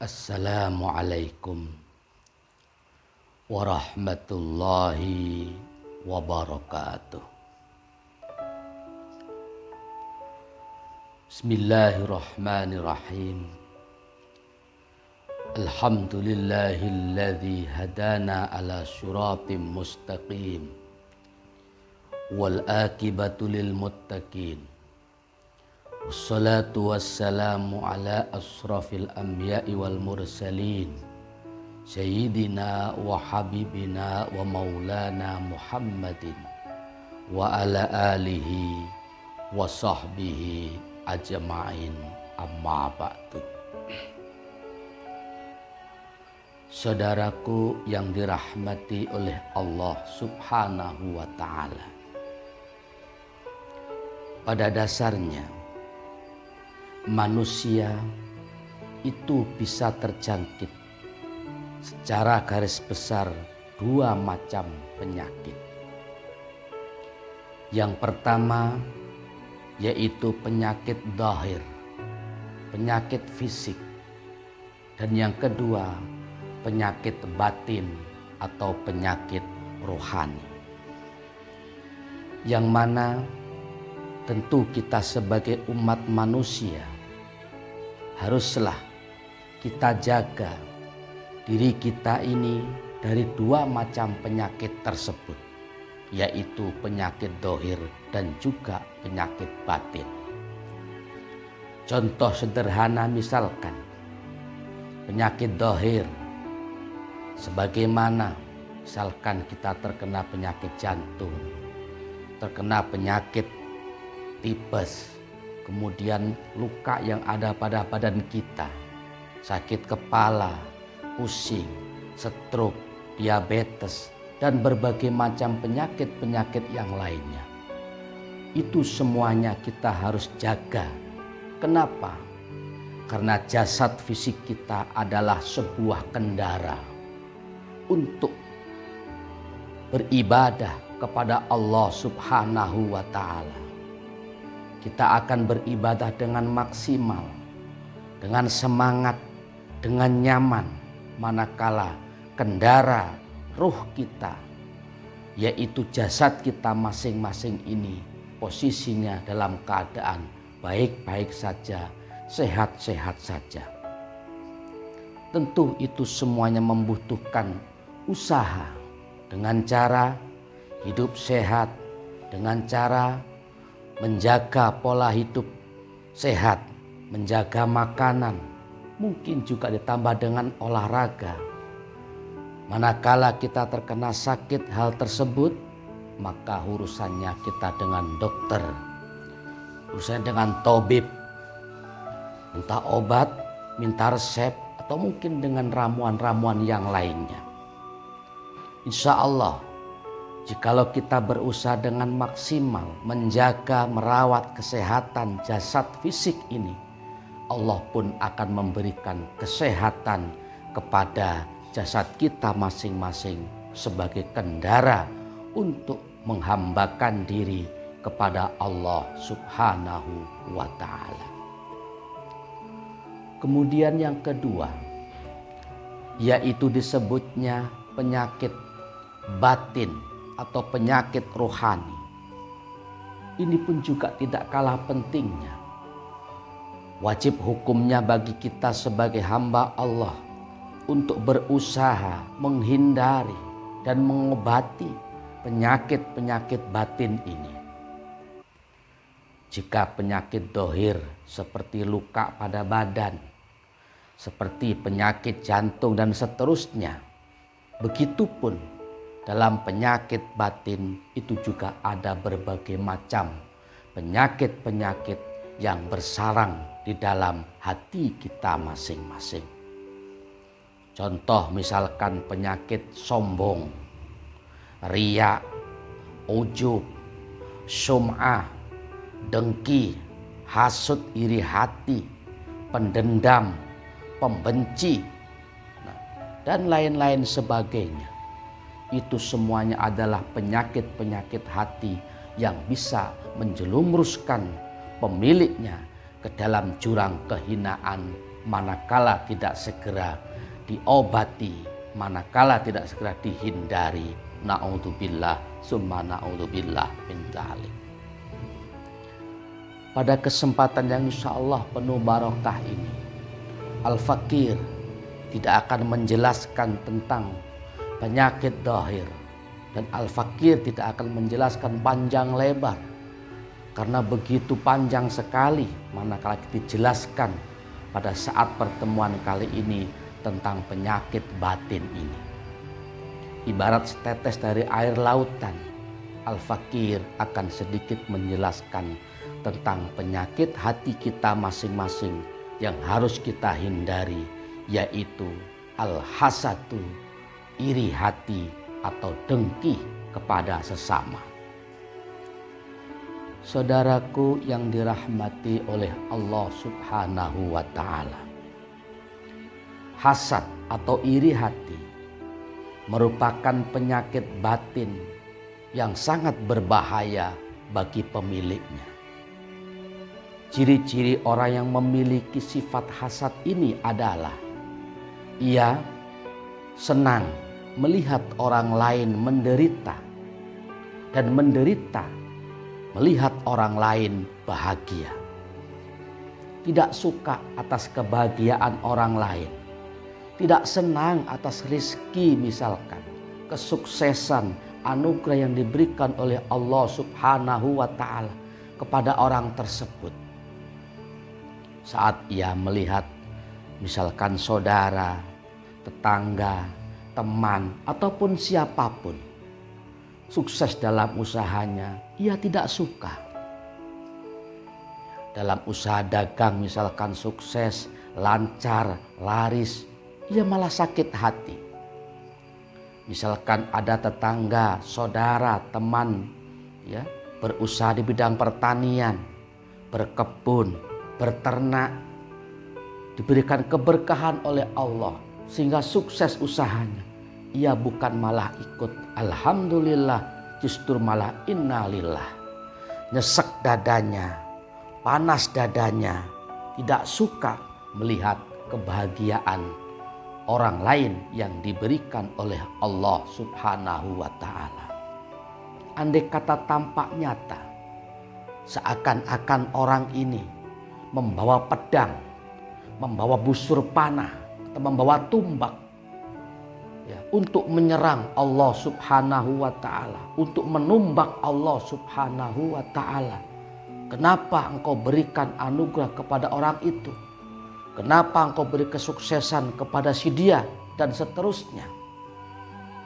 Assalamualaikum warahmatullahi wabarakatuh. Bismillahirrahmanirrahim. Alhamdulillahilladzi hadana ala siratim mustaqim wal akibatu lil muttaqin. Wassalatu wassalamu ala asrafil anbiya'i wal mursalin Sayyidina wa habibina wa maulana Muhammadin wa ala alihi wa sahbihi ajma'in, amma ba'du. Saudaraku yang dirahmati oleh Allah subhanahu wa ta'ala, pada dasarnya manusia itu bisa terjangkit secara garis besar dua macam penyakit. Yang pertama yaitu penyakit zahir, penyakit fisik, dan yang kedua penyakit batin atau penyakit rohani, yang mana tentu kita sebagai umat manusia haruslah kita jaga diri kita ini dari dua macam penyakit tersebut, yaitu penyakit zahir dan juga penyakit batin. Contoh sederhana misalkan penyakit zahir, sebagaimana misalkan kita terkena penyakit jantung, terkena penyakit tipes, kemudian luka yang ada pada badan kita, sakit kepala, pusing, stroke, diabetes, dan berbagai macam penyakit-penyakit yang lainnya. Itu semuanya kita harus jaga. Kenapa? Karena jasad fisik kita adalah sebuah kendara untuk beribadah kepada Allah subhanahu wa ta'ala. Kita akan beribadah dengan maksimal, dengan semangat, dengan nyaman, manakala kendara ruh kita, yaitu jasad kita masing-masing ini, posisinya dalam keadaan baik-baik saja, sehat-sehat saja. Tentu itu semuanya membutuhkan usaha dengan cara hidup sehat, dengan cara menjaga pola hidup sehat, menjaga makanan, mungkin juga ditambah dengan olahraga. Manakala kita terkena sakit hal tersebut, maka urusannya kita dengan dokter, urusannya dengan tabib, minta obat, minta resep, atau mungkin dengan ramuan-ramuan yang lainnya. Insya Allah, jikalau kita berusaha dengan maksimal menjaga, merawat kesehatan jasad fisik ini, Allah pun akan memberikan kesehatan kepada jasad kita masing-masing sebagai kendara untuk menghambakan diri kepada Allah subhanahu wa ta'ala. Kemudian yang kedua, yaitu disebutnya penyakit batin atau penyakit rohani. Ini pun juga tidak kalah pentingnya. Wajib hukumnya bagi kita sebagai hamba Allah untuk berusaha menghindari dan mengobati penyakit-penyakit batin ini. Jika penyakit zahir seperti luka pada badan, seperti penyakit jantung dan seterusnya, begitupun dalam penyakit batin itu juga ada berbagai macam penyakit-penyakit yang bersarang di dalam hati kita masing-masing. Contoh misalkan penyakit sombong, riya, ujub, sum'ah, dengki, hasud, iri hati, pendendam, pembenci, dan lain-lain sebagainya. Itu semuanya adalah penyakit-penyakit hati yang bisa menjelumuskan pemiliknya ke dalam jurang kehinaan manakala tidak segera diobati, manakala tidak segera dihindari. Na'udzubillah summa na'udzubillah min dzalik. Pada kesempatan yang insya Allah penuh barokah ini, Al-Fakir tidak akan menjelaskan tentang penyakit dhahir, dan Al-Fakir tidak akan menjelaskan panjang lebar karena begitu panjang sekali manakala dijelaskan pada saat pertemuan kali ini tentang penyakit batin ini. Ibarat setetes dari air lautan, Al-Fakir akan sedikit menjelaskan tentang penyakit hati kita masing-masing yang harus kita hindari, yaitu al-hasadu, iri hati atau dengki kepada sesama. Saudaraku yang dirahmati oleh Allah Subhanahu wa ta'ala, hasad atau iri hati merupakan penyakit batin yang sangat berbahaya bagi pemiliknya. Ciri-ciri orang yang memiliki sifat hasad ini adalah ia senang melihat orang lain menderita dan menderita melihat orang lain bahagia. Tidak suka atas kebahagiaan orang lain. Tidak senang atas rizki misalkan, kesuksesan, anugerah yang diberikan oleh Allah Subhanahu wa ta'ala kepada orang tersebut. Saat ia melihat misalkan saudara, tetangga, teman, ataupun siapapun sukses dalam usahanya, ia tidak suka. Dalam usaha dagang misalkan sukses, lancar, laris, ia malah sakit hati. Misalkan ada tetangga, saudara, teman ya, berusaha di bidang pertanian, berkebun, berternak, diberikan keberkahan oleh Allah sehingga sukses usahanya. Ia bukan malah ikut alhamdulillah, justru malah innalillah. Nyesek dadanya, panas dadanya, tidak suka melihat kebahagiaan orang lain yang diberikan oleh Allah Subhanahu wa ta'ala. Andai kata tampak nyata, seakan-akan orang ini membawa pedang, membawa busur panah, atau membawa tumbak ya, untuk menyerang Allah Subhanahu wa ta'ala, untuk menumbak Allah Subhanahu wa ta'ala. Kenapa engkau berikan anugerah kepada orang itu? Kenapa engkau beri kesuksesan kepada si dia? Dan seterusnya.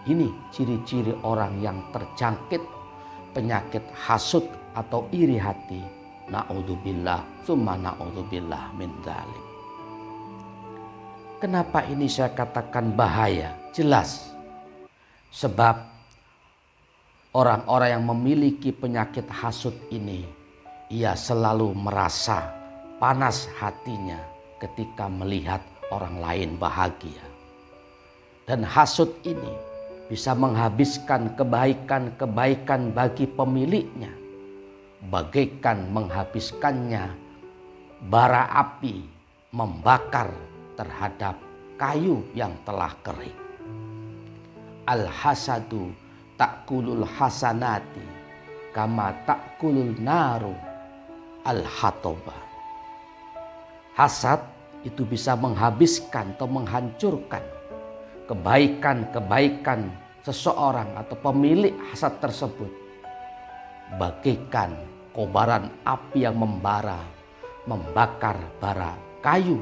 Ini ciri-ciri orang yang terjangkit penyakit hasud atau iri hati. Na'udzubillah summa na'udzubillah min dzalik. Kenapa ini saya katakan bahaya? Jelas. Sebab orang-orang yang memiliki penyakit hasud ini, ia selalu merasa panas hatinya ketika melihat orang lain bahagia. Dan hasud ini bisa menghabiskan kebaikan-kebaikan bagi pemiliknya, bagaikan menghabiskannya bara api membakar terhadap kayu yang telah kering. Al-hasadu ta'kulul hasanati kama ta'kulul naru al-hatoba. Hasad itu bisa menghabiskan atau menghancurkan kebaikan-kebaikan seseorang atau pemilik hasad tersebut, bagaikan kobaran api yang membara, membakar bara kayu,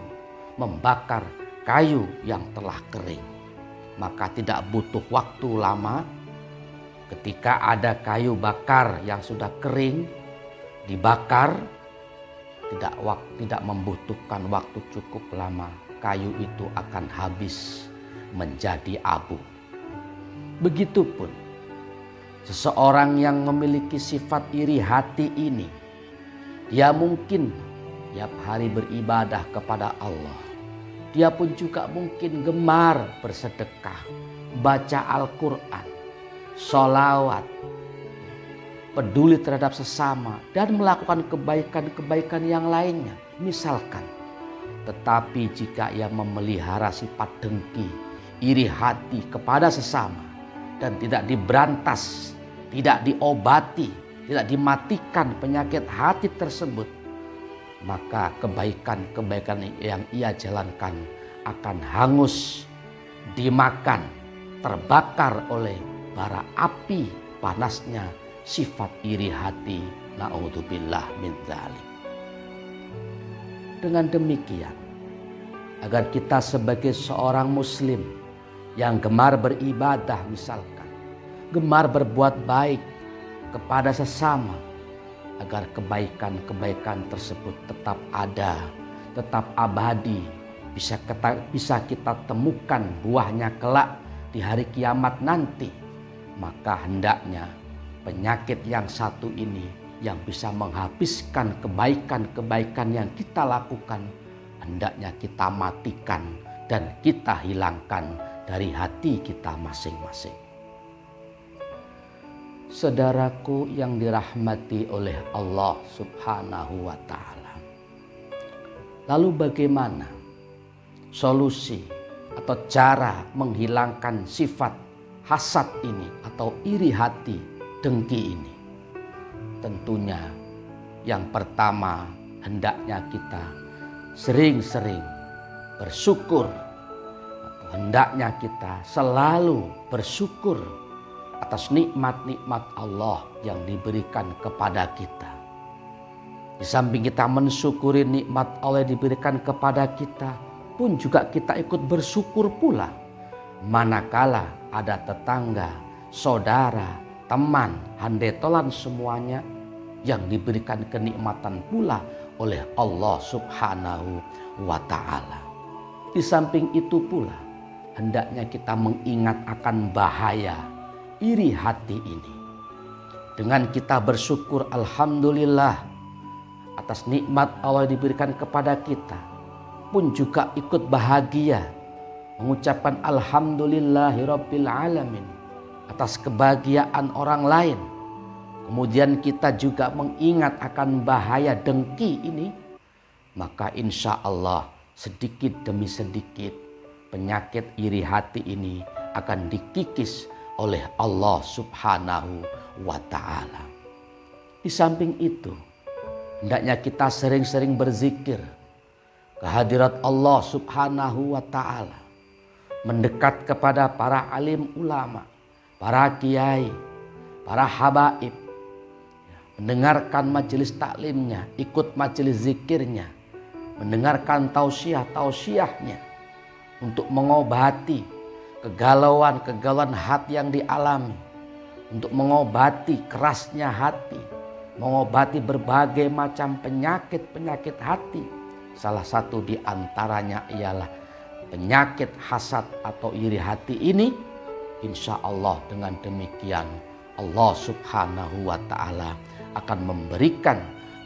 membakar kayu yang telah kering. Maka tidak butuh waktu lama ketika ada kayu bakar yang sudah kering dibakar, tidak membutuhkan waktu cukup lama, kayu itu akan habis menjadi abu. Begitupun seseorang yang memiliki sifat iri hati ini, dia mungkin tiap hari beribadah kepada Allah. Dia pun juga mungkin gemar bersedekah, baca Al-Quran, sholawat, peduli terhadap sesama, dan melakukan kebaikan-kebaikan yang lainnya. Misalkan Tetapi jika ia memelihara sifat dengki, iri hati kepada sesama, dan tidak diberantas, tidak diobati, tidak dimatikan penyakit hati tersebut, maka kebaikan-kebaikan yang ia jalankan akan hangus, dimakan, terbakar oleh bara api panasnya sifat iri hati. Na'udzubillah min dzalik. Dengan demikian, agar kita sebagai seorang muslim yang gemar beribadah misalkan, gemar berbuat baik kepada sesama, agar kebaikan-kebaikan tersebut tetap ada, tetap abadi, bisa kita temukan buahnya kelak di hari kiamat nanti, maka hendaknya penyakit yang satu ini yang bisa menghabiskan kebaikan-kebaikan yang kita lakukan, hendaknya kita matikan dan kita hilangkan dari hati kita masing-masing. Saudaraku yang dirahmati oleh Allah Subhanahu wa Ta'ala, lalu bagaimana solusi atau cara menghilangkan sifat hasad ini atau iri hati, dengki ini? Tentunya yang pertama, hendaknya kita sering-sering bersyukur, atau hendaknya kita selalu bersyukur atas nikmat-nikmat Allah yang diberikan kepada kita. Di samping kita mensyukuri nikmat Allah yang diberikan kepada kita, pun juga kita ikut bersyukur pula manakala ada tetangga, saudara, teman, handetolan semuanya yang diberikan kenikmatan pula oleh Allah Subhanahu wa Ta'ala. Di samping itu pula, hendaknya kita mengingat akan bahaya iri hati ini. Dengan kita bersyukur alhamdulillah atas nikmat Allah yang diberikan kepada kita, pun juga ikut bahagia mengucapkan alhamdulillahirabbil alamin atas kebahagiaan orang lain. Kemudian kita juga mengingat akan bahaya dengki ini, maka insya Allah sedikit demi sedikit penyakit iri hati ini akan dikikis oleh Allah Subhanahu wa Ta'ala. Di samping itu, hendaknya kita sering-sering berzikir kehadirat Allah Subhanahu wa Ta'ala, mendekat kepada para alim ulama, para kiai, para habaib, mendengarkan majelis taklimnya, ikut majelis zikirnya, mendengarkan tausiah-tausiahnya untuk mengobati kegalauan-kegalauan hati yang dialami, untuk mengobati kerasnya hati, mengobati berbagai macam penyakit-penyakit hati. Salah satu di antaranya ialah penyakit hasad atau iri hati ini. Insya Allah dengan demikian Allah Subhanahu wa Ta'ala akan memberikan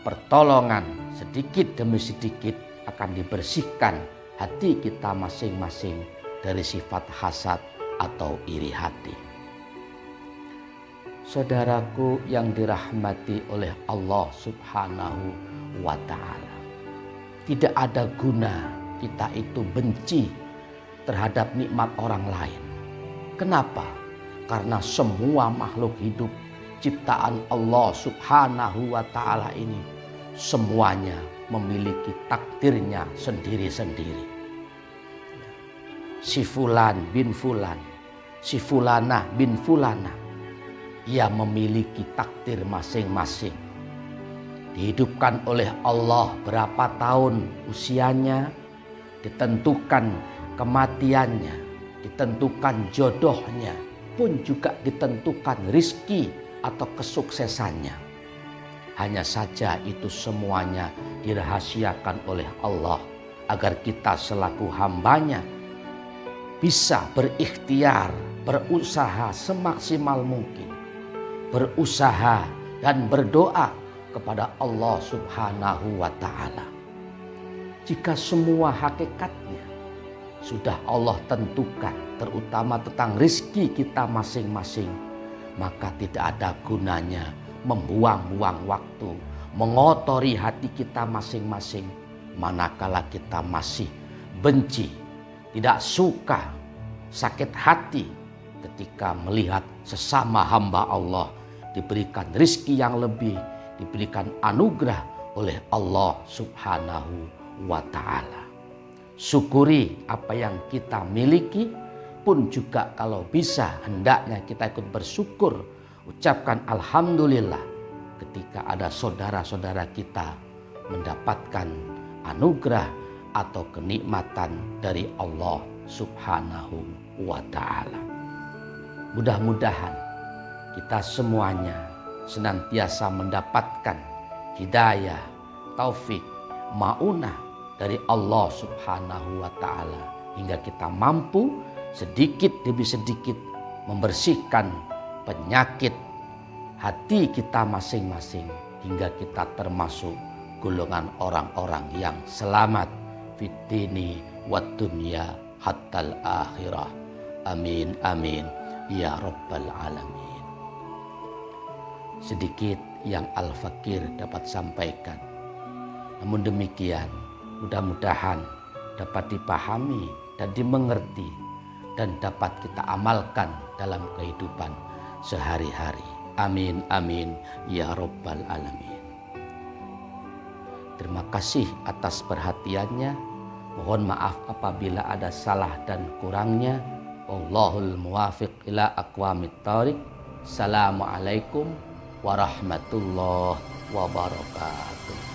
pertolongan sedikit demi sedikit, akan dibersihkan hati kita masing-masing dari sifat hasad atau iri hati. Saudaraku yang dirahmati oleh Allah Subhanahu wa Ta'ala, tidak ada guna kita itu benci terhadap nikmat orang lain. Kenapa? Karena semua makhluk hidup ciptaan Allah Subhanahu wa Ta'ala ini semuanya memiliki takdirnya sendiri-sendiri. Si fulan bin fulan, si fulana bin fulana, ia memiliki takdir masing-masing. Dihidupkan oleh Allah berapa tahun usianya, ditentukan kematiannya, ditentukan jodohnya, pun juga ditentukan rizki atau kesuksesannya. Hanya saja itu semuanya dirahasiakan oleh Allah agar kita selaku hambanya bisa berikhtiar, berusaha semaksimal mungkin, berusaha dan berdoa kepada Allah Subhanahu wa Ta'ala. Jika semua hakikatnya sudah Allah tentukan, terutama tentang rizki kita masing-masing, maka tidak ada gunanya membuang-buang waktu, mengotori hati kita masing-masing manakala kita masih benci, tidak suka, sakit hati ketika melihat sesama hamba Allah diberikan rizki yang lebih, diberikan anugerah oleh Allah Subhanahu wa ta'ala. Syukuri apa yang kita miliki, pun juga kalau bisa hendaknya kita ikut bersyukur, ucapkan alhamdulillah ketika ada saudara-saudara kita mendapatkan anugerah atau kenikmatan dari Allah Subhanahu wa ta'ala. Mudah-mudahan kita semuanya senantiasa mendapatkan hidayah, taufik, maunah dari Allah Subhanahu wa ta'ala, hingga kita mampu sedikit demi sedikit membersihkan penyakit hati kita masing-masing, hingga kita termasuk golongan orang-orang yang selamat fid dini wad dunya hattal akhirah. Amin amin ya rabbal alamin. Sedikit yang Al-Fakir dapat sampaikan. Namun demikian, mudah-mudahan dapat dipahami dan dimengerti dan dapat kita amalkan dalam kehidupan sehari-hari. Amin amin ya rabbal alamin. Terima kasih atas perhatiannya. Mohon maaf apabila ada salah dan kurangnya. Wallahul muwafiq ila aqwamit thoriq. Assalamualaikum warahmatullahi wabarakatuh.